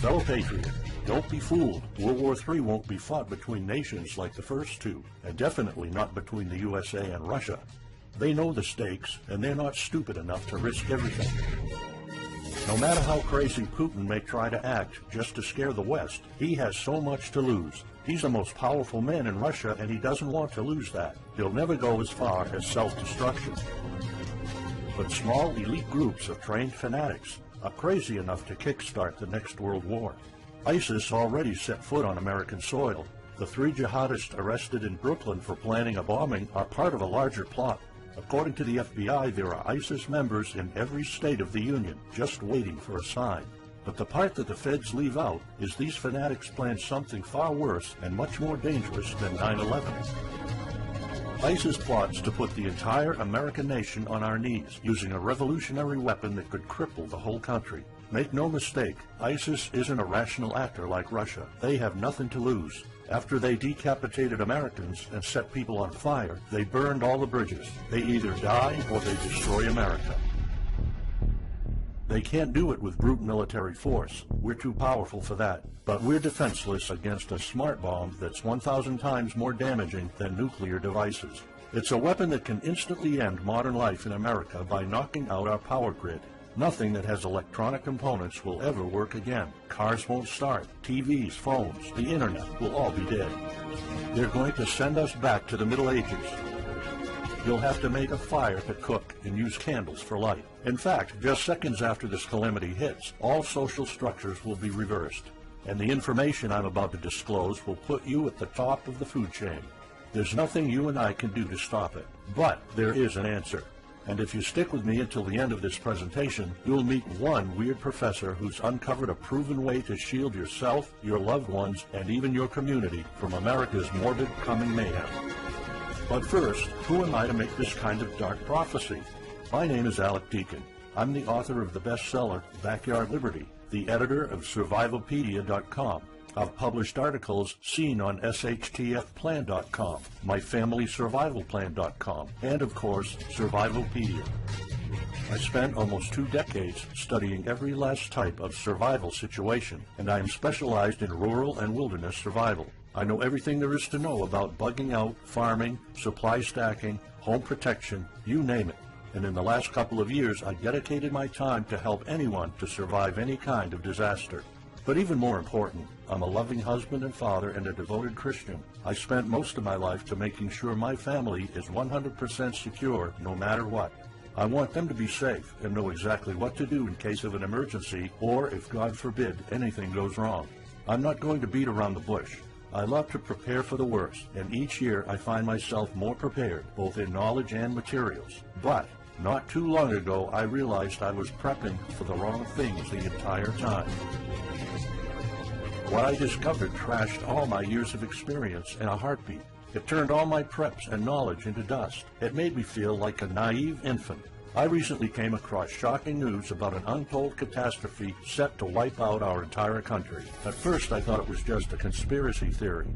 Fellow patriot, don't be fooled. World War III won't be fought between nations like the first two, and definitely not between the USA and Russia. They know the stakes, and they're not stupid enough to risk everything. No matter how crazy Putin may try to act just to scare the West, he has so much to lose. He's the most powerful man in Russia, and he doesn't want to lose that. He'll never go as far as self-destruction. But small elite groups of trained fanatics are crazy enough to kickstart the next world war. ISIS already set foot on American soil. The 3 jihadists arrested in Brooklyn for planning a bombing are part of a larger plot. According to the FBI, there are ISIS members in every state of the Union, just waiting for a sign. But the part that the feds leave out is these fanatics planned something far worse and much more dangerous than 9/11. ISIS plots to put the entire American nation on our knees, using a revolutionary weapon that could cripple the whole country. Make no mistake, ISIS isn't a rational actor like Russia. They have nothing to lose. After they decapitated Americans and set people on fire, they burned all the bridges. They either die or they destroy America. They can't do it with brute military force. We're too powerful for that. But we're defenseless against a smart bomb that's 1,000 times more damaging than nuclear devices. It's a weapon that can instantly end modern life in America by knocking out our power grid. Nothing that has electronic components will ever work again. Cars won't start. TVs, phones, the internet will all be dead. They're going to send us back to the Middle Ages. You'll have to make a fire to cook and use candles for light. In fact, just seconds after this calamity hits, all social structures will be reversed. And the information I'm about to disclose will put you at the top of the food chain. There's nothing you and I can do to stop it. But there is an answer. And if you stick with me until the end of this presentation, you'll meet one weird professor who's uncovered a proven way to shield yourself, your loved ones, and even your community from America's morbid coming mayhem. But first, who am I to make this kind of dark prophecy? My name is Alec Deacon. I'm the author of the bestseller, Backyard Liberty, the editor of Survivalpedia.com. I've published articles seen on SHTFplan.com, MyFamilySurvivalPlan.com, and of course, Survivalpedia. I spent almost 2 decades studying every last type of survival situation, and I am specialized in rural and wilderness survival. I know everything there is to know about bugging out, farming, supply stacking, home protection, you name it. And in the last couple of years, I dedicated my time to help anyone to survive any kind of disaster. But even more important, I'm a loving husband and father and a devoted Christian. I spent most of my life to making sure my family is 100% secure no matter what. I want them to be safe and know exactly what to do in case of an emergency or if, God forbid, anything goes wrong. I'm not going to beat around the bush. I love to prepare for the worst, and each year I find myself more prepared, both in knowledge and materials. But not too long ago, I realized I was prepping for the wrong things the entire time. What I discovered trashed all my years of experience in a heartbeat. It turned all my preps and knowledge into dust. It made me feel like a naive infant. I recently came across shocking news about an untold catastrophe set to wipe out our entire country. At first, I thought it was just a conspiracy theory.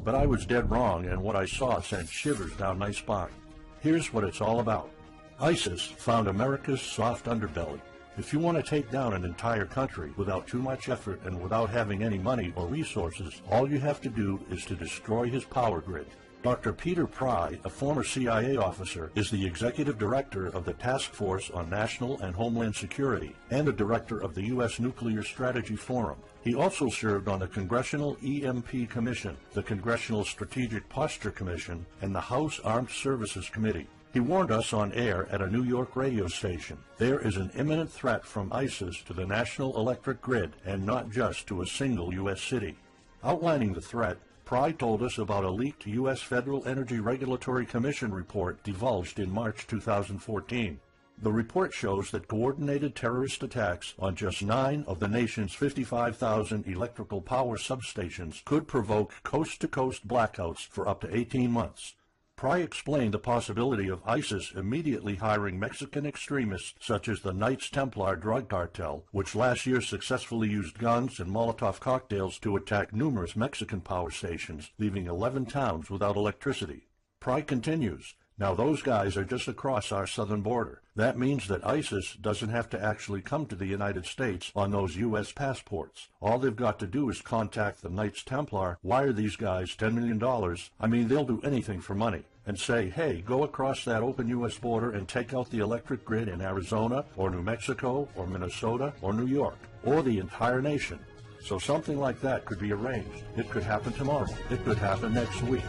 But I was dead wrong, and what I saw sent shivers down my spine. Here's what it's all about. ISIS found America's soft underbelly. If you want to take down an entire country without too much effort and without having any money or resources, all you have to do is to destroy his power grid. Dr. Peter Pry, a former CIA officer, is the executive director of the Task Force on National and Homeland Security and the director of the U.S. Nuclear Strategy Forum. He also served on the Congressional EMP Commission, the Congressional Strategic Posture Commission, and the House Armed Services Committee. He warned us on air at a New York radio station. There is an imminent threat from ISIS to the national electric grid, and not just to a single U.S. city. Outlining the threat, Pry told us about a leaked U.S. Federal Energy Regulatory Commission report divulged in March 2014. The report shows that coordinated terrorist attacks on just 9 of the nation's 55,000 electrical power substations could provoke coast-to-coast blackouts for up to 18 months. Pry explained the possibility of ISIS immediately hiring Mexican extremists such as the Knights Templar drug cartel, which last year successfully used guns and Molotov cocktails to attack numerous Mexican power stations, leaving 11 towns without electricity. Pry continues, Now those guys are just across our southern border. That means that ISIS doesn't have to actually come to the United States on those U.S. passports. All they've got to do is contact the Knights Templar, wire these guys $10 million, I mean they'll do anything for money, and say, hey, go across that open U.S. border and take out the electric grid in Arizona or New Mexico or Minnesota or New York or the entire nation. So something like that could be arranged. It could happen tomorrow. It could happen next week.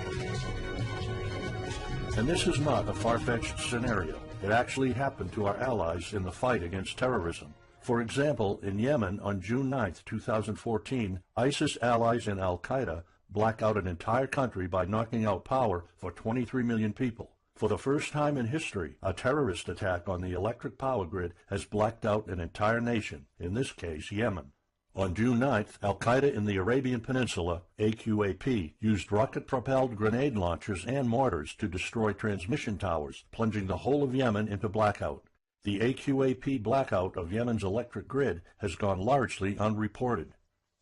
And this is not a far-fetched scenario. It actually happened to our allies in the fight against terrorism. For example, in Yemen on June 9, 2014, ISIS allies in al-Qaeda black out an entire country by knocking out power for 23 million people. For the first time in history, a terrorist attack on the electric power grid has blacked out an entire nation, in this case Yemen. On June 9th, al-Qaeda in the Arabian Peninsula, AQAP, used rocket-propelled grenade launchers and mortars to destroy transmission towers, plunging the whole of Yemen into blackout. The AQAP blackout of Yemen's electric grid has gone largely unreported.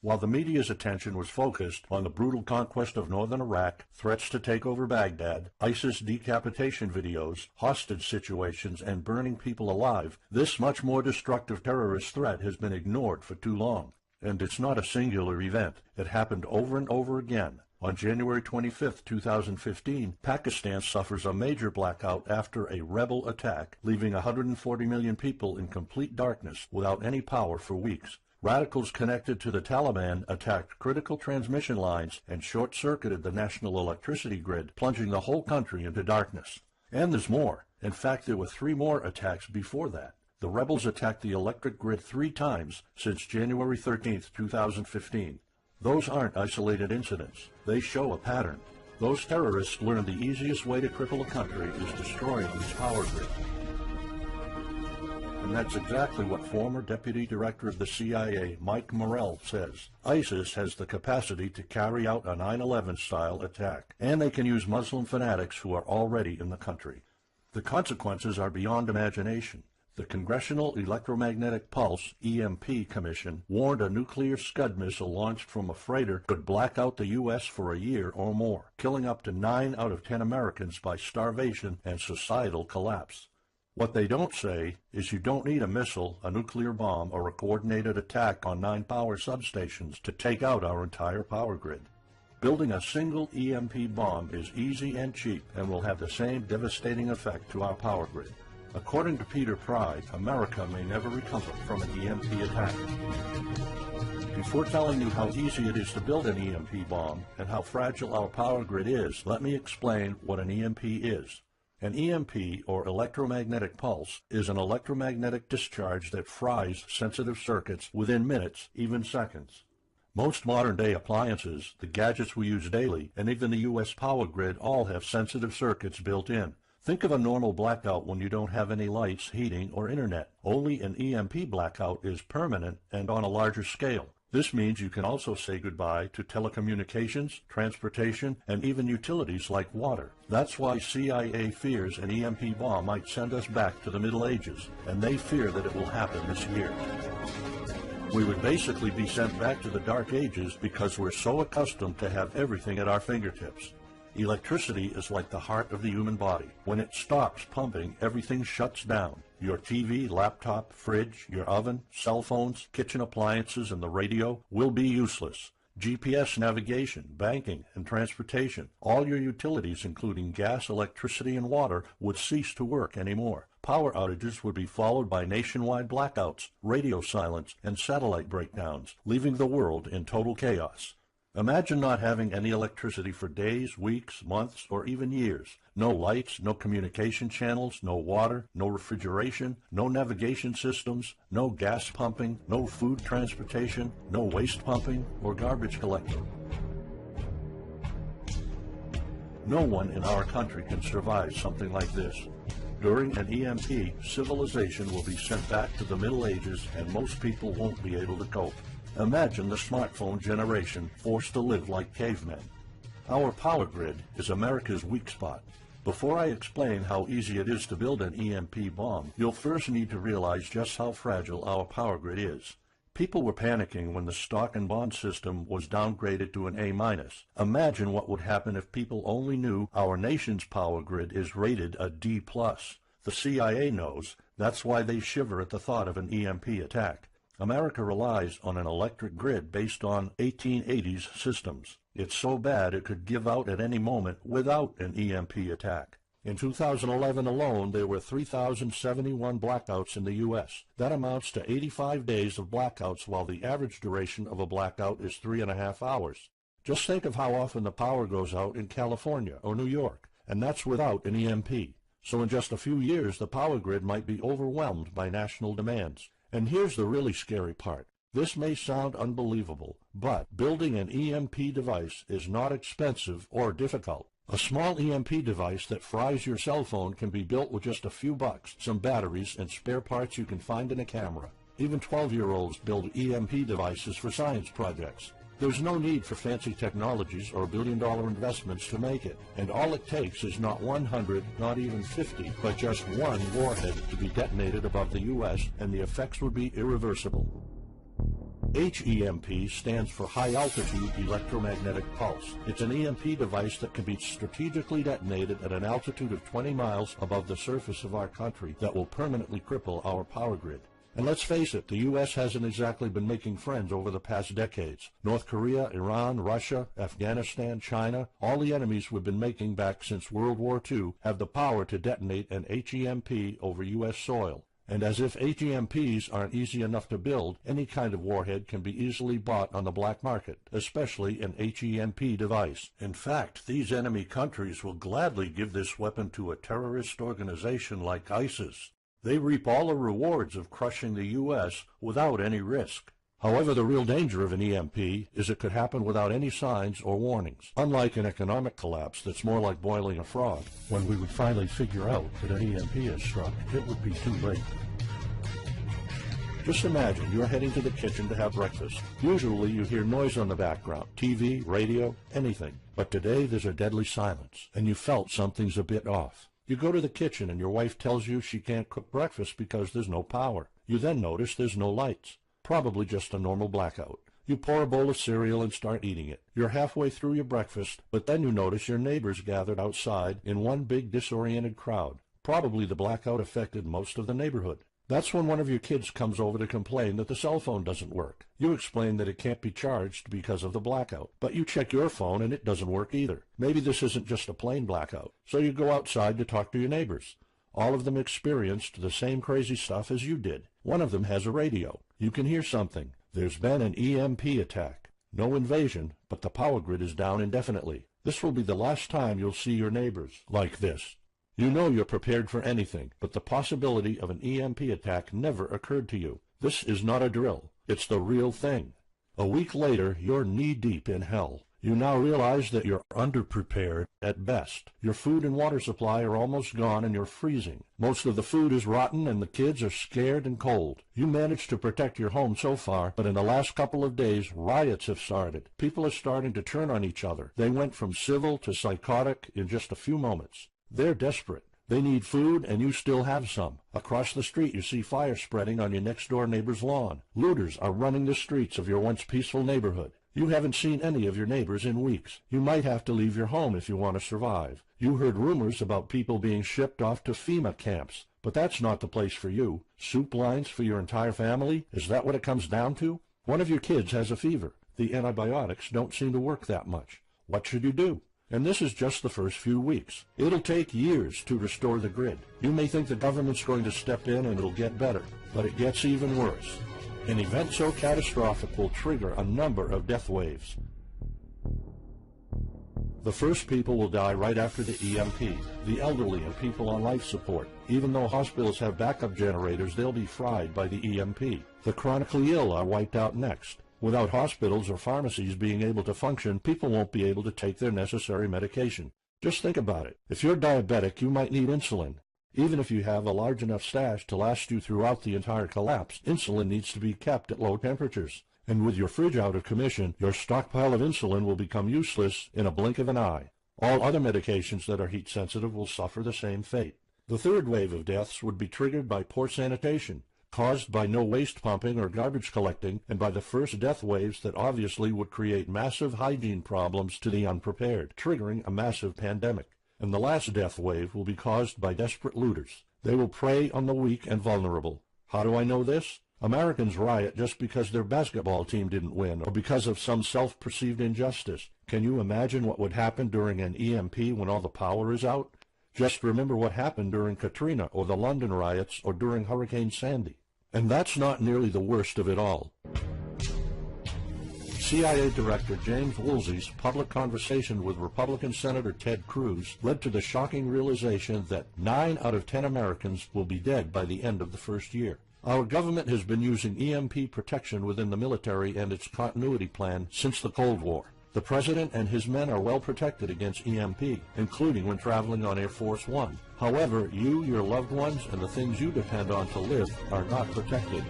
While the media's attention was focused on the brutal conquest of northern Iraq, threats to take over Baghdad, ISIS decapitation videos, hostage situations, and burning people alive, this much more destructive terrorist threat has been ignored for too long. And it's not a singular event. It happened over and over again. On January 25, 2015, Pakistan suffers a major blackout after a rebel attack, leaving 140 million people in complete darkness without any power for weeks. Radicals connected to the Taliban attacked critical transmission lines and short-circuited the national electricity grid, plunging the whole country into darkness. And there's more. In fact, there were 3 more attacks before that. The rebels attacked the electric grid 3 times since January 13, 2015. Those aren't isolated incidents. They show a pattern. Those terrorists learned the easiest way to cripple a country is destroying its power grid. And that's exactly what former Deputy Director of the CIA, Mike Morrell, says. ISIS has the capacity to carry out a 9/11-style attack, and they can use Muslim fanatics who are already in the country. The consequences are beyond imagination. The Congressional Electromagnetic Pulse, EMP, Commission warned a nuclear Scud missile launched from a freighter could black out the U.S. for a year or more, killing up to 9 out of 10 Americans by starvation and societal collapse. What they don't say is you don't need a missile, a nuclear bomb, or a coordinated attack on 9 power substations to take out our entire power grid. Building a single EMP bomb is easy and cheap and will have the same devastating effect to our power grid. According to Peter Pride, America may never recover from an EMP attack. Before telling you how easy it is to build an EMP bomb and how fragile our power grid is, let me explain what an EMP is. An EMP, or electromagnetic pulse, is an electromagnetic discharge that fries sensitive circuits within minutes, even seconds. Most modern-day appliances, the gadgets we use daily, and even the U.S. power grid all have sensitive circuits built in. Think of a normal blackout when you don't have any lights, heating, or internet. Only an EMP blackout is permanent and on a larger scale. This means you can also say goodbye to telecommunications, transportation, and even utilities like water. That's why CIA fears an EMP bomb might send us back to the Middle Ages, and they fear that it will happen this year. We would basically be sent back to the Dark Ages because we're so accustomed to have everything at our fingertips. Electricity is like the heart of the human body. When it stops pumping, everything shuts down. Your TV, laptop, fridge, your oven, cell phones, kitchen appliances, and the radio will be useless. GPS navigation, banking, and transportation, all your utilities, including gas, electricity, and water, would cease to work anymore. Power outages would be followed by nationwide blackouts, radio silence, and satellite breakdowns, leaving the world in total chaos. Imagine not having any electricity for days, weeks, months, or even years. No lights, no communication channels, no water, no refrigeration, no navigation systems, no gas pumping, no food transportation, no waste pumping, or garbage collecting. No one in our country can survive something like this. During an EMP, civilization will be sent back to the Middle Ages and most people won't be able to cope. Imagine the smartphone generation forced to live like cavemen. Our power grid is America's weak spot. Before I explain how easy it is to build an EMP bomb, you'll first need to realize just how fragile our power grid is. People were panicking when the stock and bond system was downgraded to an A-. Imagine what would happen if people only knew our nation's power grid is rated a D+. The CIA knows. That's why they shiver at the thought of an EMP attack. America relies on an electric grid based on 1880s systems. It's so bad it could give out at any moment without an EMP attack. In 2011 alone, there were 3,071 blackouts in the U.S. That amounts to 85 days of blackouts, while the average duration of a blackout is 3.5 hours. Just think of how often the power goes out in California or New York, and that's without an EMP. So in just a few years, the power grid might be overwhelmed by national demands. And here's the really scary part. This may sound unbelievable, but building an EMP device is not expensive or difficult. A small EMP device that fries your cell phone can be built with just a few bucks, some batteries, and spare parts you can find in a camera. Even 12-year-olds build EMP devices for science projects. There's no need for fancy technologies or billion-dollar investments to make it, and all it takes is not 100, not even 50, but just one warhead to be detonated above the U.S., and the effects would be irreversible. HEMP stands for High Altitude Electromagnetic Pulse. It's an EMP device that can be strategically detonated at an altitude of 20 miles above the surface of our country that will permanently cripple our power grid. And let's face it, the U.S. hasn't exactly been making friends over the past decades. North Korea, Iran, Russia, Afghanistan, China, all the enemies we've been making back since World War II have the power to detonate an HEMP over U.S. soil. And as if HEMPs aren't easy enough to build, any kind of warhead can be easily bought on the black market, especially an HEMP device. In fact, these enemy countries will gladly give this weapon to a terrorist organization like ISIS. They reap all the rewards of crushing the U.S. without any risk. However, the real danger of an EMP is it could happen without any signs or warnings. Unlike an economic collapse that's more like boiling a frog, when we would finally figure out that an EMP has struck, it would be too late. Just imagine you're heading to the kitchen to have breakfast. Usually you hear noise on the background, TV, radio, anything. But today there's a deadly silence, and you felt something's a bit off. You go to the kitchen and your wife tells you she can't cook breakfast because there's no power. You then notice there's no lights. Probably just a normal blackout. You pour a bowl of cereal and start eating it. You're halfway through your breakfast, but then you notice your neighbors gathered outside in one big disoriented crowd. Probably the blackout affected most of the neighborhood. That's when one of your kids comes over to complain that the cell phone doesn't work. You explain that it can't be charged because of the blackout, but you check your phone and it doesn't work either. Maybe this isn't just a plain blackout, so you go outside to talk to your neighbors. All of them experienced the same crazy stuff as you did. One of them has a radio. You can hear something. There's been an EMP attack. No invasion, but the power grid is down indefinitely. This will be the last time you'll see your neighbors like this. You know you're prepared for anything, but the possibility of an EMP attack never occurred to you. This is not a drill. It's the real thing. A week later, you're knee-deep in hell. You now realize that you're underprepared at best. Your food and water supply are almost gone and you're freezing. Most of the food is rotten and the kids are scared and cold. You managed to protect your home so far, but in the last couple of days, riots have started. People are starting to turn on each other. They went from civil to psychotic in just a few moments. They're desperate. They need food, and you still have some. Across the street, you see fire spreading on your next-door neighbor's lawn. Looters are running the streets of your once peaceful neighborhood. You haven't seen any of your neighbors in weeks. You might have to leave your home if you want to survive. You heard rumors about people being shipped off to FEMA camps, but that's not the place for you. Soup lines for your entire family? Is that what it comes down to? One of your kids has a fever. The antibiotics don't seem to work that much. What should you do? And this is just the first few weeks. It'll take years to restore the grid. You may think the government's going to step in and it'll get better, but it gets even worse. An event so catastrophic will trigger a number of death waves. The first people will die right after the EMP, the elderly and people on life support. Even though hospitals have backup generators, they'll be fried by the EMP. The chronically ill are wiped out next. Without hospitals or pharmacies being able to function, people won't be able to take their necessary medication. Just think about it. If you're diabetic, you might need insulin. Even if you have a large enough stash to last you throughout the entire collapse, insulin needs to be kept at low temperatures. And with your fridge out of commission, your stockpile of insulin will become useless in a blink of an eye. All other medications that are heat-sensitive will suffer the same fate. The third wave of deaths would be triggered by poor sanitation. caused by no waste pumping or garbage collecting, and by the first death waves that obviously would create massive hygiene problems to the unprepared, triggering a massive pandemic. And the last death wave will be caused by desperate looters. They will prey on the weak and vulnerable. How do I know this? Americans riot just because their basketball team didn't win or because of some self-perceived injustice. Can you imagine what would happen during an EMP when all the power is out? Just remember what happened during Katrina or the London riots or during Hurricane Sandy. And that's not nearly the worst of it all. CIA Director James Woolsey's public conversation with Republican Senator Ted Cruz led to the shocking realization that 9 out of 10 Americans will be dead by the end of the first year. Our government has been using EMP protection within the military and its continuity plan since the Cold War. The President and his men are well protected against EMP, including when traveling on Air Force One. However, you, your loved ones, and the things you depend on to live are not protected.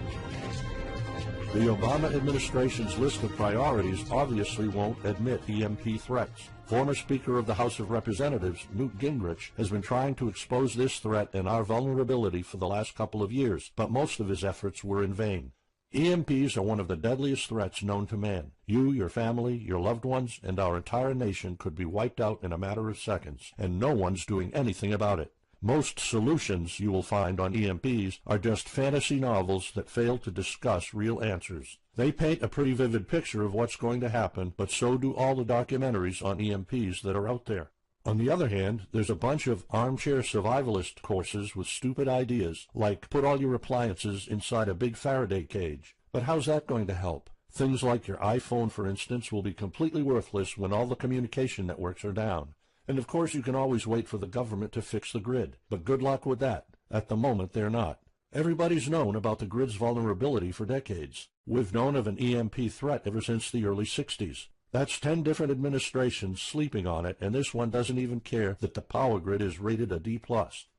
The Obama administration's list of priorities obviously won't admit EMP threats. Former Speaker of the House of Representatives, Newt Gingrich, has been trying to expose this threat and our vulnerability for the last couple of years, but most of his efforts were in vain. EMPs are one of the deadliest threats known to man. You, your family, your loved ones, and our entire nation could be wiped out in a matter of seconds, and no one's doing anything about it. Most solutions you will find on EMPs are just fantasy novels that fail to discuss real answers. They paint a pretty vivid picture of what's going to happen, but so do all the documentaries on EMPs that are out there. On the other hand, there's a bunch of armchair survivalist courses with stupid ideas, like put all your appliances inside a big Faraday cage. But how's that going to help? Things like your iPhone, for instance, will be completely worthless when all the communication networks are down. And of course you can always wait for the government to fix the grid, but good luck with that. At the moment they're not. Everybody's known about the grid's vulnerability for decades. We've known of an EMP threat ever since the early 60s. That's 10 different administrations sleeping on it, and this one doesn't even care that the power grid is rated a D+.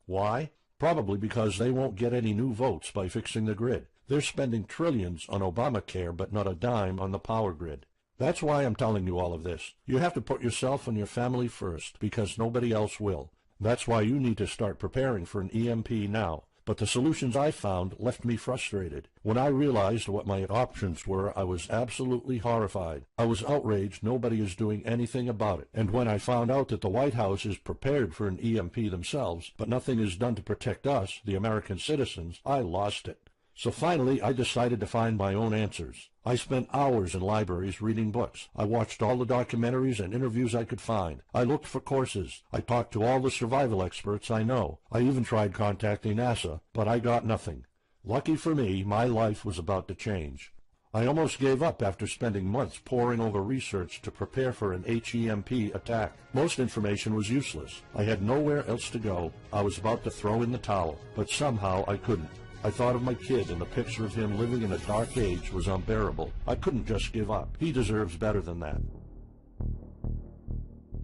Why? Probably because they won't get any new votes by fixing the grid. They're spending trillions on Obamacare, but not a dime on the power grid. That's why I'm telling you all of this. You have to put yourself and your family first, because nobody else will. That's why you need to start preparing for an EMP now. But the solutions I found left me frustrated. When I realized what my options were, I was absolutely horrified. I was outraged nobody is doing anything about it. And when I found out that the White House is prepared for an EMP themselves, but nothing is done to protect us, the American citizens, I lost it. So finally, I decided to find my own answers. I spent hours in libraries reading books. I watched all the documentaries and interviews I could find. I looked for courses. I talked to all the survival experts I know. I even tried contacting NASA, but I got nothing. Lucky for me, my life was about to change. I almost gave up after spending months poring over research to prepare for an HEMP attack. Most information was useless. I had nowhere else to go. I was about to throw in the towel, but somehow I couldn't. I thought of my kid, and the picture of him living in a dark age was unbearable. I couldn't just give up. He deserves better than that.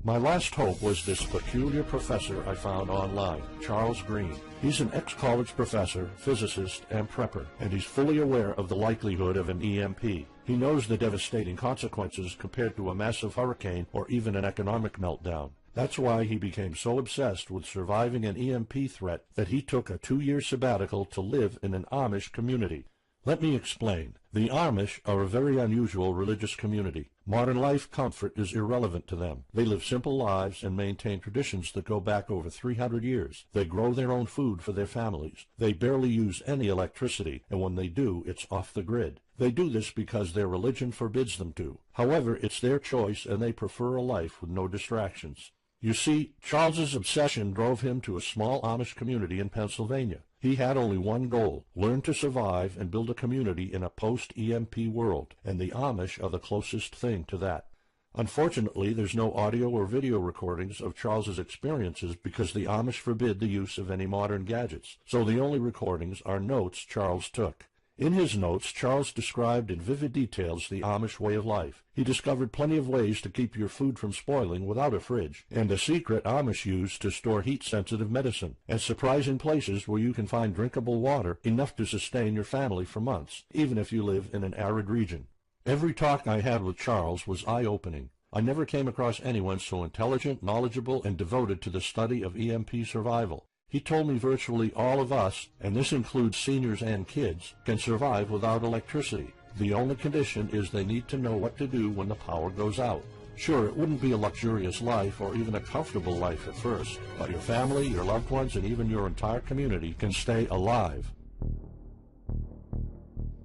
My last hope was this peculiar professor I found online, Charles Green. He's an ex-college professor, physicist, and prepper, and he's fully aware of the likelihood of an EMP. He knows the devastating consequences compared to a massive hurricane or even an economic meltdown. That's why he became so obsessed with surviving an EMP threat that he took a 2-year sabbatical to live in an Amish community. Let me explain. The Amish are a very unusual religious community. Modern life comfort is irrelevant to them. They live simple lives and maintain traditions that go back over 300 years. They grow their own food for their families. They barely use any electricity, and when they do, it's off the grid. They do this because their religion forbids them to. However, it's their choice, and they prefer a life with no distractions. You see, Charles's obsession drove him to a small Amish community in Pennsylvania. He had only one goal: learn to survive and build a community in a post-EMP world, and the Amish are the closest thing to that. Unfortunately, there's no audio or video recordings of Charles's experiences because the Amish forbid the use of any modern gadgets, so the only recordings are notes Charles took. In his notes, Charles described in vivid details the Amish way of life. He discovered plenty of ways to keep your food from spoiling without a fridge, and a secret Amish use to store heat-sensitive medicine, and surprising places where you can find drinkable water enough to sustain your family for months, even if you live in an arid region. Every talk I had with Charles was eye-opening. I never came across anyone so intelligent, knowledgeable, and devoted to the study of EMP survival. He told me virtually all of us, and this includes seniors and kids, can survive without electricity. The only condition is they need to know what to do when the power goes out. Sure, it wouldn't be a luxurious life or even a comfortable life at first, but your family, your loved ones, and even your entire community can stay alive.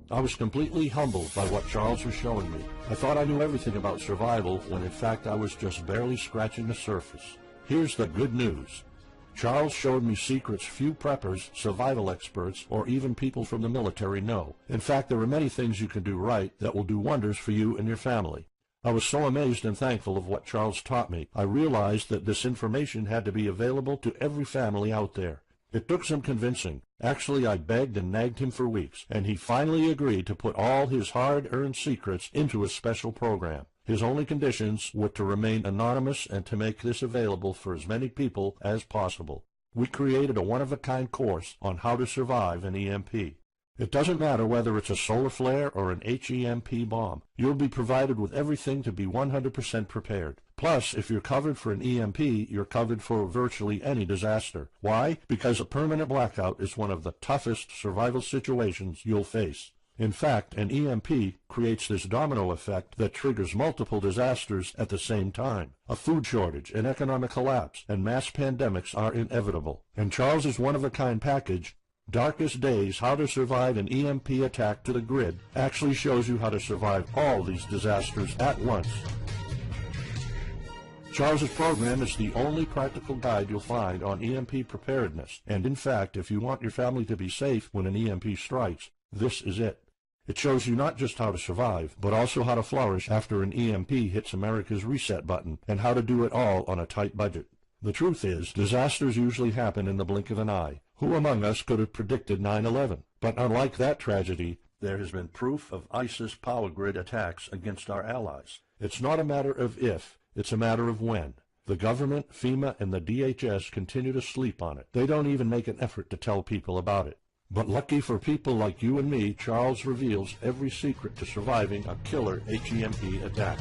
I was completely humbled by what Charles was showing me. I thought I knew everything about survival when in fact I was just barely scratching the surface. Here's the good news. Charles showed me secrets few preppers, survival experts, or even people from the military know. In fact, there are many things you can do right that will do wonders for you and your family. I was so amazed and thankful of what Charles taught me. I realized that this information had to be available to every family out there. It took some convincing. Actually, I begged and nagged him for weeks, and he finally agreed to put all his hard-earned secrets into a special program. His only conditions were to remain anonymous and to make this available for as many people as possible. We created a one-of-a-kind course on how to survive an EMP. It doesn't matter whether it's a solar flare or an HEMP bomb. You'll be provided with everything to be 100% prepared. Plus, if you're covered for an EMP, you're covered for virtually any disaster. Why? Because a permanent blackout is one of the toughest survival situations you'll face. In fact, an EMP creates this domino effect that triggers multiple disasters at the same time. A food shortage, an economic collapse, and mass pandemics are inevitable. And Charles's one-of-a-kind package, Darkest Days, How to Survive an EMP Attack to the Grid, actually shows you how to survive all these disasters at once. Charles's program is the only practical guide you'll find on EMP preparedness, and in fact, if you want your family to be safe when an EMP strikes, this is it. It shows you not just how to survive, but also how to flourish after an EMP hits America's reset button, and how to do it all on a tight budget. The truth is, disasters usually happen in the blink of an eye. Who among us could have predicted 9/11? But unlike that tragedy, there has been proof of ISIS power grid attacks against our allies. It's not a matter of if, it's a matter of when. The government, FEMA, and the DHS continue to sleep on it. They don't even make an effort to tell people about it. But lucky for people like you and me, Charles reveals every secret to surviving a killer HEMP attack.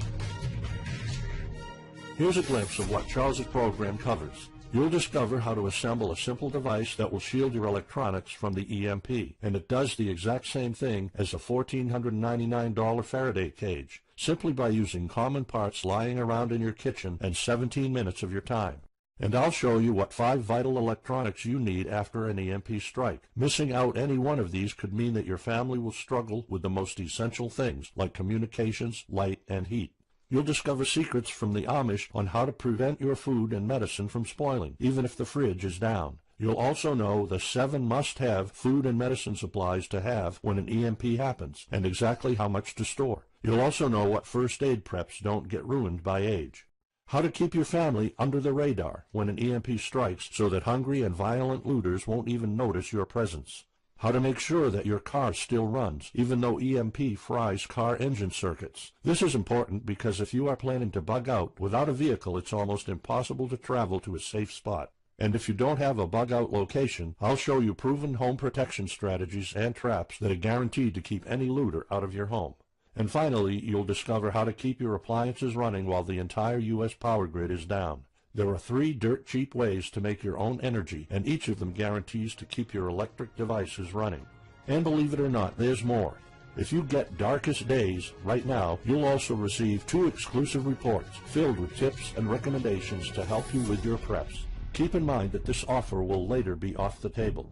Here's a glimpse of what Charles's program covers. You'll discover how to assemble a simple device that will shield your electronics from the EMP, and it does the exact same thing as a $1,499 Faraday cage, simply by using common parts lying around in your kitchen and 17 minutes of your time. And I'll show you what 5 vital electronics you need after an EMP strike. Missing out any one of these could mean that your family will struggle with the most essential things like communications, light, and heat. You'll discover secrets from the Amish on how to prevent your food and medicine from spoiling, even if the fridge is down. You'll also know the 7 must-have food and medicine supplies to have when an EMP happens, and exactly how much to store. You'll also know what first aid preps don't get ruined by age. How to keep your family under the radar when an EMP strikes so that hungry and violent looters won't even notice your presence. How to make sure that your car still runs, even though EMP fries car engine circuits. This is important because if you are planning to bug out, without a vehicle it's almost impossible to travel to a safe spot. And if you don't have a bug-out location, I'll show you proven home protection strategies and traps that are guaranteed to keep any looter out of your home. And finally, you'll discover how to keep your appliances running while the entire U.S. power grid is down. There are 3 dirt-cheap ways to make your own energy, and each of them guarantees to keep your electric devices running. And believe it or not, there's more. If you get Darkest Days right now, you'll also receive 2 exclusive reports filled with tips and recommendations to help you with your preps. Keep in mind that this offer will later be off the table.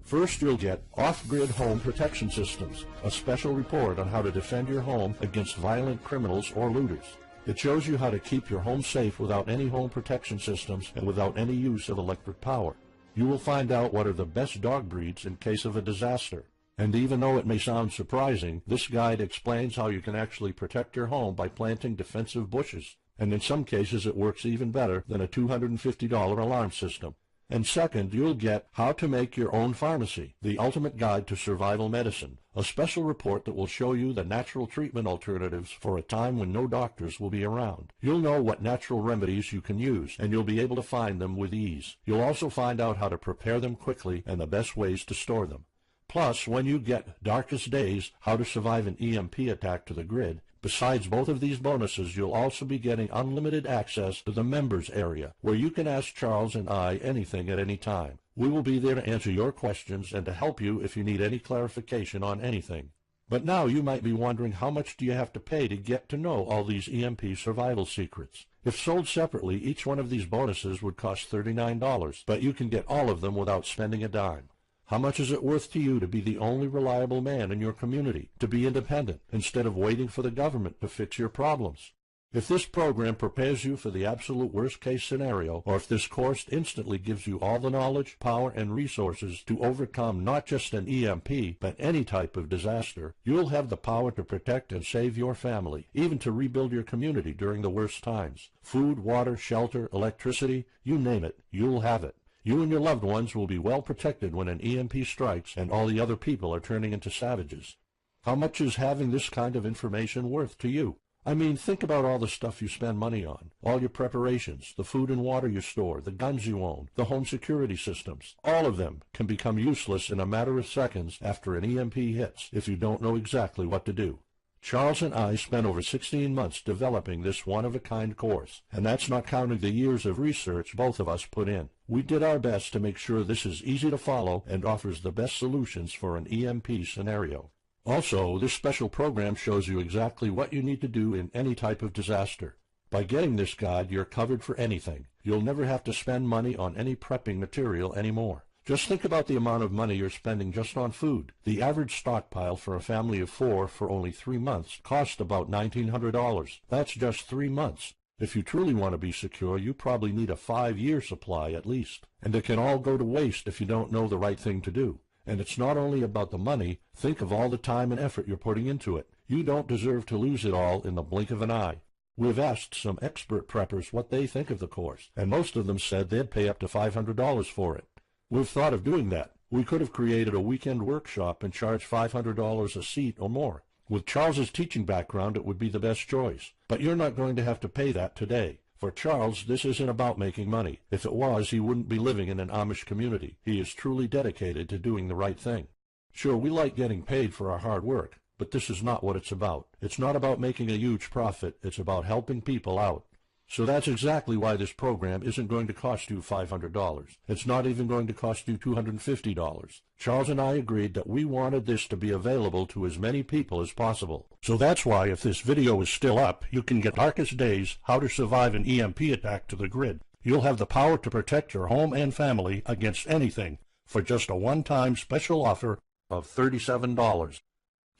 First, you'll get Off-Grid Home Protection Systems, a special report on how to defend your home against violent criminals or looters. It shows you how to keep your home safe without any home protection systems and without any use of electric power. You will find out what are the best dog breeds in case of a disaster. And even though it may sound surprising, this guide explains how you can actually protect your home by planting defensive bushes. And in some cases it works even better than a $250 alarm system. And second, you'll get How to Make Your Own Pharmacy, the ultimate guide to survival medicine, a special report that will show you the natural treatment alternatives for a time when no doctors will be around. You'll know what natural remedies you can use, and you'll be able to find them with ease. You'll also find out how to prepare them quickly and the best ways to store them. Plus, when you get Darkest Days, How to Survive an EMP Attack to the Grid, Besides both of these bonuses, you'll also be getting unlimited access to the members area, where you can ask Charles and I anything at any time. We will be there to answer your questions and to help you if you need any clarification on anything. But now you might be wondering, how much do you have to pay to get to know all these EMP survival secrets? If sold separately, each one of these bonuses would cost $39, but you can get all of them without spending a dime. How much is it worth to you to be the only reliable man in your community, to be independent, instead of waiting for the government to fix your problems? If this program prepares you for the absolute worst-case scenario, or if this course instantly gives you all the knowledge, power, and resources to overcome not just an EMP, but any type of disaster, you'll have the power to protect and save your family, even to rebuild your community during the worst times. Food, water, shelter, electricity, you name it, you'll have it. You and your loved ones will be well protected when an EMP strikes and all the other people are turning into savages. How much is having this kind of information worth to you? I mean, think about all the stuff you spend money on, all your preparations, the food and water you store, the guns you own, the home security systems. All of them can become useless in a matter of seconds after an EMP hits if you don't know exactly what to do. Charles and I spent over 16 months developing this one-of-a-kind course, and that's not counting the years of research both of us put in. We did our best to make sure this is easy to follow and offers the best solutions for an EMP scenario. Also, this special program shows you exactly what you need to do in any type of disaster. By getting this guide, you're covered for anything. You'll never have to spend money on any prepping material anymore. Just think about the amount of money you're spending just on food. The average stockpile for a family of 4 for only 3 months cost about $1,900. That's just 3 months. If you truly want to be secure, you probably need a 5-year supply at least. And it can all go to waste if you don't know the right thing to do. And it's not only about the money. Think of all the time and effort you're putting into it. You don't deserve to lose it all in the blink of an eye. We've asked some expert preppers what they think of the course, and most of them said they'd pay up to $500 for it. We've thought of doing that. We could have created a weekend workshop and charged $500 a seat or more. With Charles's teaching background, it would be the best choice. But you're not going to have to pay that today. For Charles, this isn't about making money. If it was, he wouldn't be living in an Amish community. He is truly dedicated to doing the right thing. Sure, we like getting paid for our hard work, but this is not what it's about. It's not about making a huge profit. It's about helping people out. So that's exactly why this program isn't going to cost you $500. It's not even going to cost you $250. Charles and I agreed that we wanted this to be available to as many people as possible. So that's why, if this video is still up, you can get Darkest Days, How to Survive an EMP Attack to the Grid. You'll have the power to protect your home and family against anything for just a one-time special offer of $37.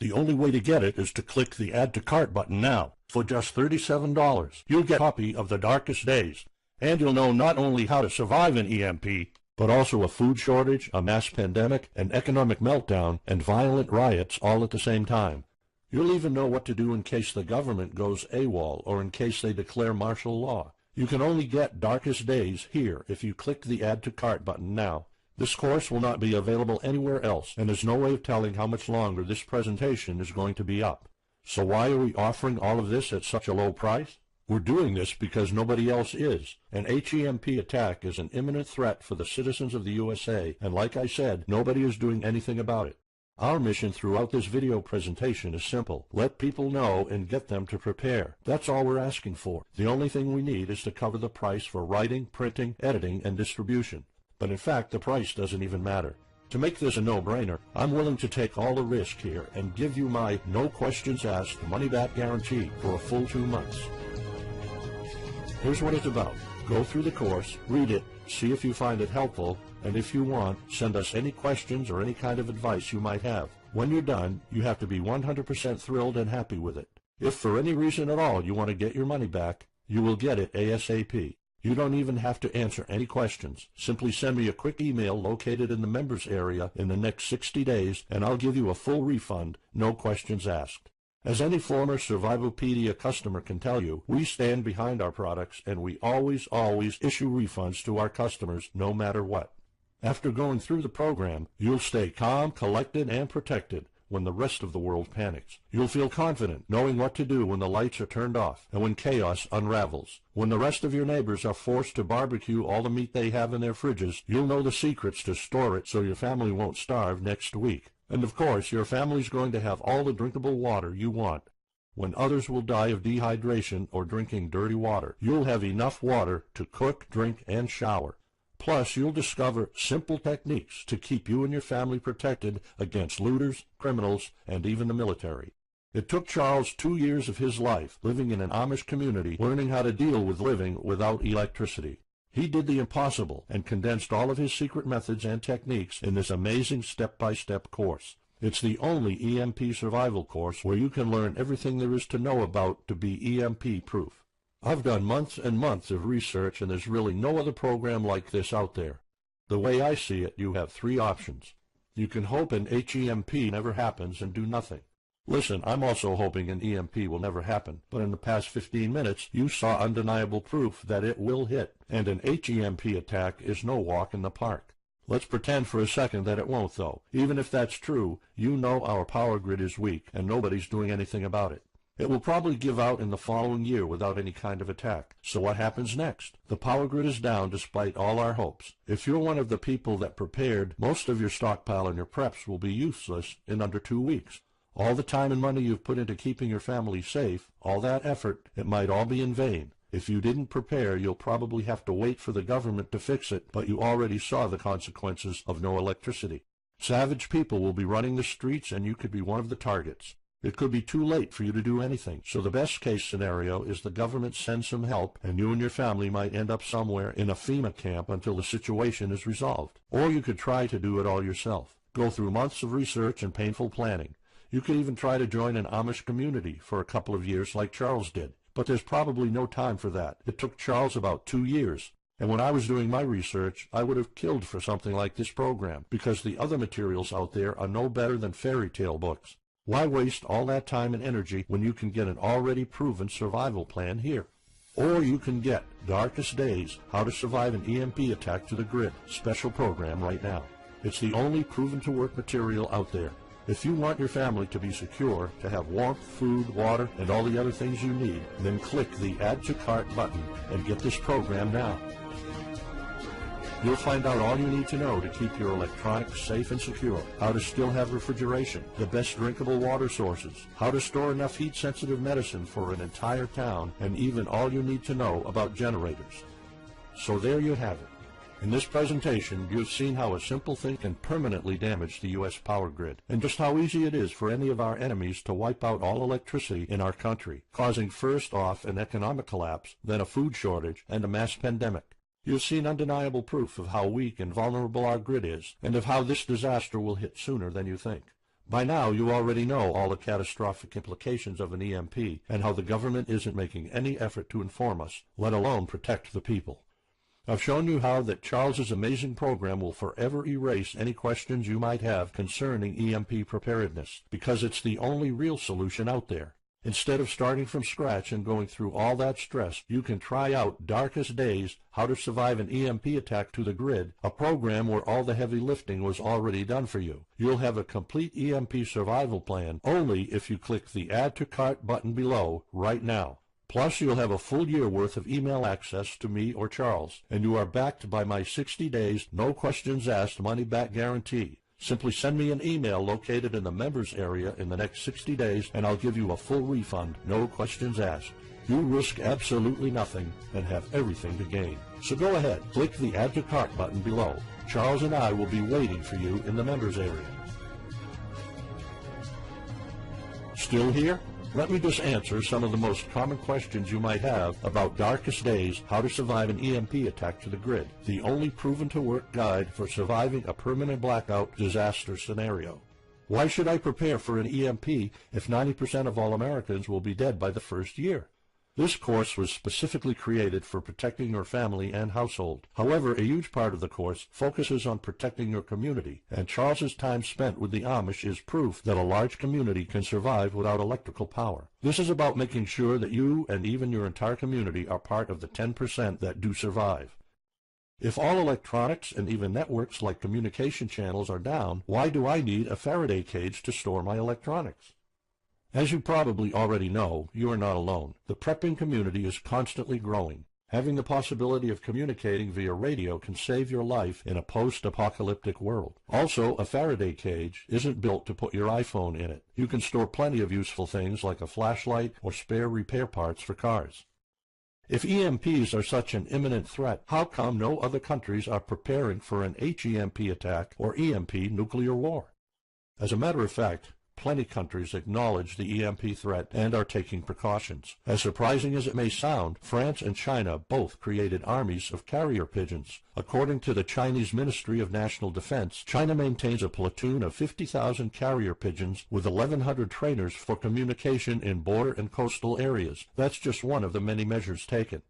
The only way to get it is to click the Add to Cart button now. For just $37, you'll get a copy of The Darkest Days, and you'll know not only how to survive an EMP, but also a food shortage, a mass pandemic, an economic meltdown, and violent riots all at the same time. You'll even know what to do in case the government goes AWOL or in case they declare martial law. You can only get Darkest Days here if you click the Add to Cart button now. This course will not be available anywhere else, and there's no way of telling how much longer this presentation is going to be up. So why are we offering all of this at such a low price? We're doing this because nobody else is. An HEMP attack is an imminent threat for the citizens of the USA, and like I said, nobody is doing anything about it. Our mission throughout this video presentation is simple. Let people know and get them to prepare. That's all we're asking for. The only thing we need is to cover the price for writing, printing, editing, and distribution. But in fact, the price doesn't even matter. To make this a no-brainer, I'm willing to take all the risk here and give you my no questions asked money-back guarantee for a full 2 months. Here's what it's about. Go through the course, read it, see if you find it helpful, and if you want, send us any questions or any kind of advice you might have. When you're done, you have to be 100% thrilled and happy with it. If for any reason at all you want to get your money back, you will get it ASAP. You don't even have to answer any questions. Simply send me a quick email located in the members area in the next 60 days, and I'll give you a full refund, no questions asked. As any former Survivalopedia customer can tell you, we stand behind our products, and we always issue refunds to our customers no matter what. After going through the program, you'll stay calm, collected, and protected when the rest of the world panics. You'll feel confident knowing what to do when the lights are turned off and when chaos unravels. When the rest of your neighbors are forced to barbecue all the meat they have in their fridges, you'll know the secrets to store it so your family won't starve next week. And of course, your family's going to have all the drinkable water you want. When others will die of dehydration or drinking dirty water, you'll have enough water to cook, drink, and shower. Plus, you'll discover simple techniques to keep you and your family protected against looters, criminals, and even the military. It took Charles 2 years of his life living in an Amish community learning how to deal with living without electricity. He did the impossible and condensed all of his secret methods and techniques in this amazing step-by-step course. It's the only EMP survival course where you can learn everything there is to know about to be EMP-proof. I've done months and months of research, and there's really no other program like this out there. The way I see it, you have 3 options. You can hope an HEMP never happens and do nothing. Listen, I'm also hoping an EMP will never happen, but in the past 15 minutes, you saw undeniable proof that it will hit, and an HEMP attack is no walk in the park. Let's pretend for a second that it won't, though. Even if that's true, you know our power grid is weak, and nobody's doing anything about it. It will probably give out in the following year without any kind of attack. So what happens next? The power grid is down despite all our hopes. If you're one of the people that prepared, most of your stockpile and your preps will be useless in under 2 weeks. All the time and money you've put into keeping your family safe, all that effort, it might all be in vain. If you didn't prepare, you'll probably have to wait for the government to fix it, but you already saw the consequences of no electricity. Savage people will be running the streets, and you could be one of the targets. It could be too late for you to do anything, so the best-case scenario is the government sends some help, and you and your family might end up somewhere in a FEMA camp until the situation is resolved. Or you could try to do it all yourself. Go through months of research and painful planning. You could even try to join an Amish community for a couple of years like Charles did. But there's probably no time for that. It took Charles about 2 years. And when I was doing my research, I would have killed for something like this program, because the other materials out there are no better than fairy tale books. Why waste all that time and energy when you can get an already proven survival plan here? Or you can get Darkest Days, How to Survive an EMP Attack to the Grid special program right now. It's the only proven-to-work material out there. If you want your family to be secure, to have warmth, food, water, and all the other things you need, then click the Add to Cart button and get this program now. You'll find out all you need to know to keep your electronics safe and secure, how to still have refrigeration, the best drinkable water sources, how to store enough heat-sensitive medicine for an entire town, and even all you need to know about generators. So there you have it. In this presentation, you've seen how a simple thing can permanently damage the U.S. power grid, and just how easy it is for any of our enemies to wipe out all electricity in our country, causing first off an economic collapse, then a food shortage, and a mass pandemic. You've seen undeniable proof of how weak and vulnerable our grid is, and of how this disaster will hit sooner than you think. By now, you already know all the catastrophic implications of an EMP, and how the government isn't making any effort to inform us, let alone protect the people. I've shown you how that Charles's amazing program will forever erase any questions you might have concerning EMP preparedness, because it's the only real solution out there. Instead of starting from scratch and going through all that stress, you can try out Darkest Days, How to Survive an EMP Attack to the Grid, a program where all the heavy lifting was already done for you. You'll have a complete EMP survival plan only if you click the Add to Cart button below right now. Plus, you'll have a full year worth of email access to me or Charles, and you are backed by my 60 days, no questions asked money-back guarantee. Simply send me an email located in the members area in the next 60 days, and I'll give you a full refund, no questions asked. You risk absolutely nothing and have everything to gain. So go ahead, click the Add to Cart button below. Charles and I will be waiting for you in the members area. Still here? Let me just answer some of the most common questions you might have about Darkest Days, How to Survive an EMP Attack to the Grid, the only proven-to-work guide for surviving a permanent blackout disaster scenario. Why should I prepare for an EMP if 90% of all Americans will be dead by the first year? This course was specifically created for protecting your family and household. However, a huge part of the course focuses on protecting your community, and Charles's time spent with the Amish is proof that a large community can survive without electrical power. This is about making sure that you and even your entire community are part of the 10% that do survive. If all electronics and even networks like communication channels are down, why do I need a Faraday cage to store my electronics? As you probably already know, you are not alone. The prepping community is constantly growing. Having the possibility of communicating via radio can save your life in a post-apocalyptic world. Also, a Faraday cage isn't built to put your iPhone in it. You can store plenty of useful things like a flashlight or spare repair parts for cars. If EMPs are such an imminent threat, how come no other countries are preparing for an HEMP attack or EMP nuclear war? As a matter of fact, plenty of countries acknowledge the EMP threat and are taking precautions. As surprising as it may sound, France and China both created armies of carrier pigeons. According to the Chinese Ministry of National Defense, China maintains a platoon of 50,000 carrier pigeons with 1,100 trainers for communication in border and coastal areas. That's just one of the many measures taken.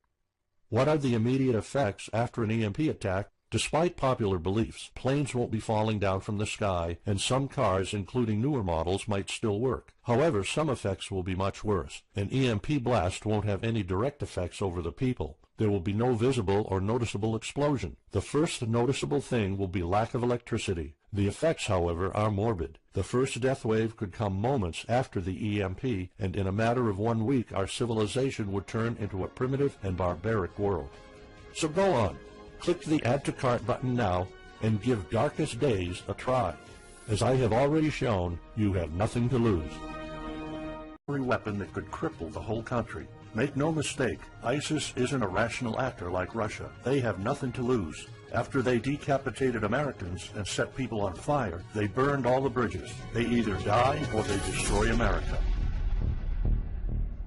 What are the immediate effects after an EMP attack? Despite popular beliefs, planes won't be falling down from the sky, and some cars, including newer models, might still work. However, some effects will be much worse. An EMP blast won't have any direct effects over the people. There will be no visible or noticeable explosion. The first noticeable thing will be lack of electricity. The effects, however, are morbid. The first death wave could come moments after the EMP, and in a matter of 1 week, our civilization would turn into a primitive and barbaric world. So go on. Click the Add to Cart button now and give Darkest Days a try. As I have already shown, you have nothing to lose. Every weapon that could cripple the whole country. Make no mistake, ISIS isn't a rational actor like Russia. They have nothing to lose. After they decapitated Americans and set people on fire, they burned all the bridges. They either die or they destroy America.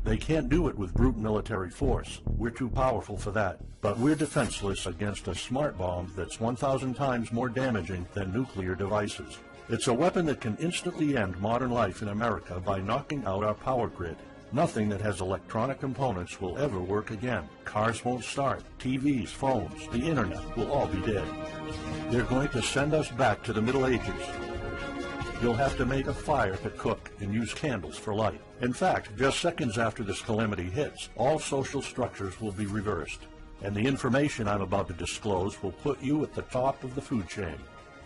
They can't do it with brute military force. We're too powerful for that. But we're defenseless against a smart bomb that's 1,000 times more damaging than nuclear devices. It's a weapon that can instantly end modern life in America by knocking out our power grid. Nothing that has electronic components will ever work again. Cars won't start. TVs, phones, the internet will all be dead. They're going to send us back to the Middle Ages. You'll have to make a fire to cook and use candles for light. In fact, just seconds after this calamity hits, all social structures will be reversed. And the information I'm about to disclose will put you at the top of the food chain.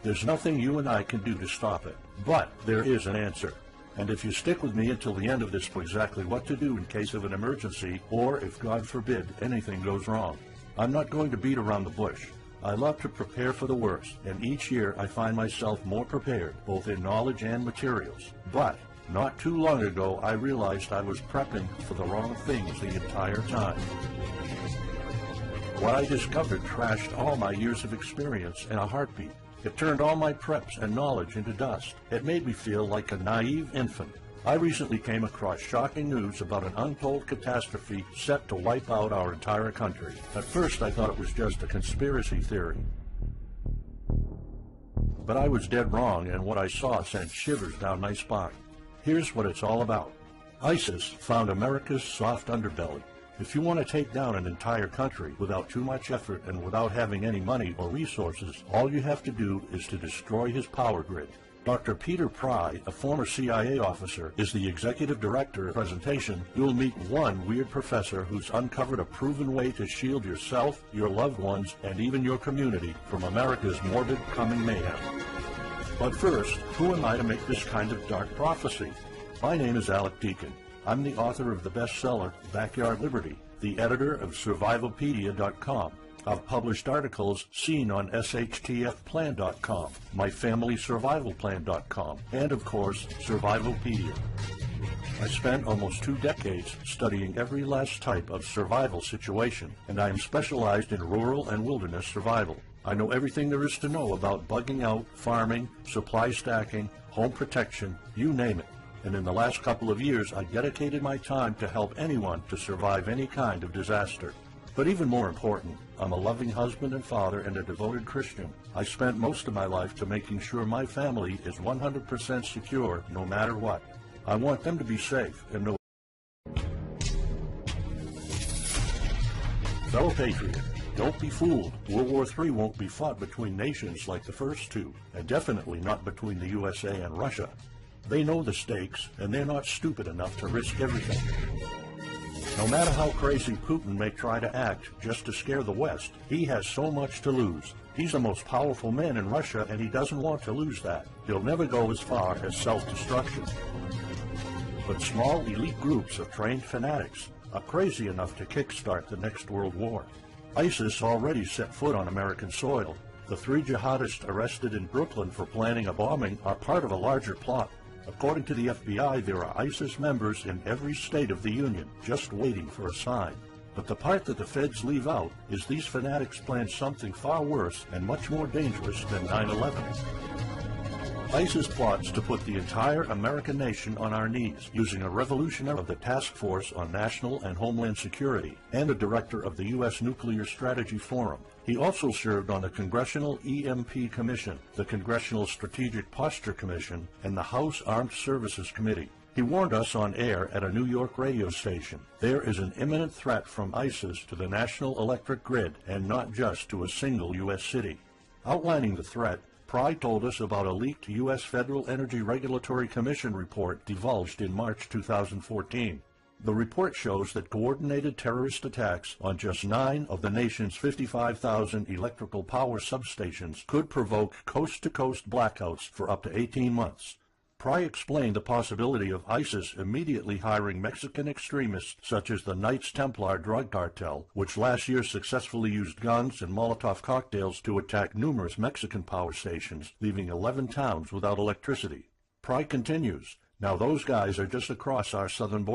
There's nothing you and I can do to stop it. But there is an answer. And if you stick with me until the end of this, exactly what to do in case of an emergency, or if, God forbid, anything goes wrong. I'm not going to beat around the bush. I love to prepare for the worst, and each year I find myself more prepared, both in knowledge and materials. But not too long ago, I realized I was prepping for the wrong things the entire time. What I discovered trashed all my years of experience in a heartbeat. It turned all my preps and knowledge into dust. It made me feel like a naive infant. I recently came across shocking news about an untold catastrophe set to wipe out our entire country. At first, I thought it was just a conspiracy theory. But I was dead wrong, and what I saw sent shivers down my spine. Here's what it's all about. ISIS found America's soft underbelly. If you want to take down an entire country without too much effort and without having any money or resources, all you have to do is to destroy his power grid. Dr. Peter Pry, a former CIA officer, is the executive director of the presentation. You'll meet one weird professor who's uncovered a proven way to shield yourself, your loved ones, and even your community from America's morbid coming mayhem. But first, who am I to make this kind of dark prophecy? My name is Alec Deacon. I'm the author of the bestseller Backyard Liberty, the editor of Survivalpedia.com. I've published articles seen on SHTFplan.com, MyFamilySurvivalPlan.com, and of course, Survivalpedia. I spent almost 2 decades studying every last type of survival situation, and I am specialized in rural and wilderness survival. I know everything there is to know about bugging out, farming, supply stacking, home protection, you name it. And in the last couple of years, I dedicated my time to help anyone to survive any kind of disaster. But even more important, I'm a loving husband and father and a devoted Christian. I spent most of my life to making sure my family is 100% secure no matter what. I want them to be safe and know. Fellow patriot, don't be fooled. World War III won't be fought between nations like the first two, and definitely not between the USA and Russia. They know the stakes, and they're not stupid enough to risk everything. No matter how crazy Putin may try to act just to scare the West, he has so much to lose. He's the most powerful man in Russia, and he doesn't want to lose that. He'll never go as far as self-destruction. But small elite groups of trained fanatics, are crazy enough to kickstart the next World War. ISIS already set foot on American soil. The 3 jihadists arrested in Brooklyn for planning a bombing are part of a larger plot. According to the FBI, there are ISIS members in every state of the Union, just waiting for a sign. But the part that the feds leave out is these fanatics plan something far worse and much more dangerous than 9/11. ISIS plots to put the entire American nation on our knees, using a revolutionary of the Task Force on National and Homeland Security and a director of the U.S. Nuclear Strategy Forum. He also served on the Congressional EMP Commission, the Congressional Strategic Posture Commission, and the House Armed Services Committee. He warned us on air at a New York radio station. There is an imminent threat from ISIS to the national electric grid, and not just to a single U.S. city. Outlining the threat, Pry told us about a leaked U.S. Federal Energy Regulatory Commission report divulged in March 2014. The report shows that coordinated terrorist attacks on just 9 of the nation's 55,000 electrical power substations could provoke coast-to-coast blackouts for up to 18 months. Pry explained the possibility of ISIS immediately hiring Mexican extremists such as the Knights Templar drug cartel, which last year successfully used guns and Molotov cocktails to attack numerous Mexican power stations, leaving 11 towns without electricity. Pry continues, "Now those guys are just across our southern border.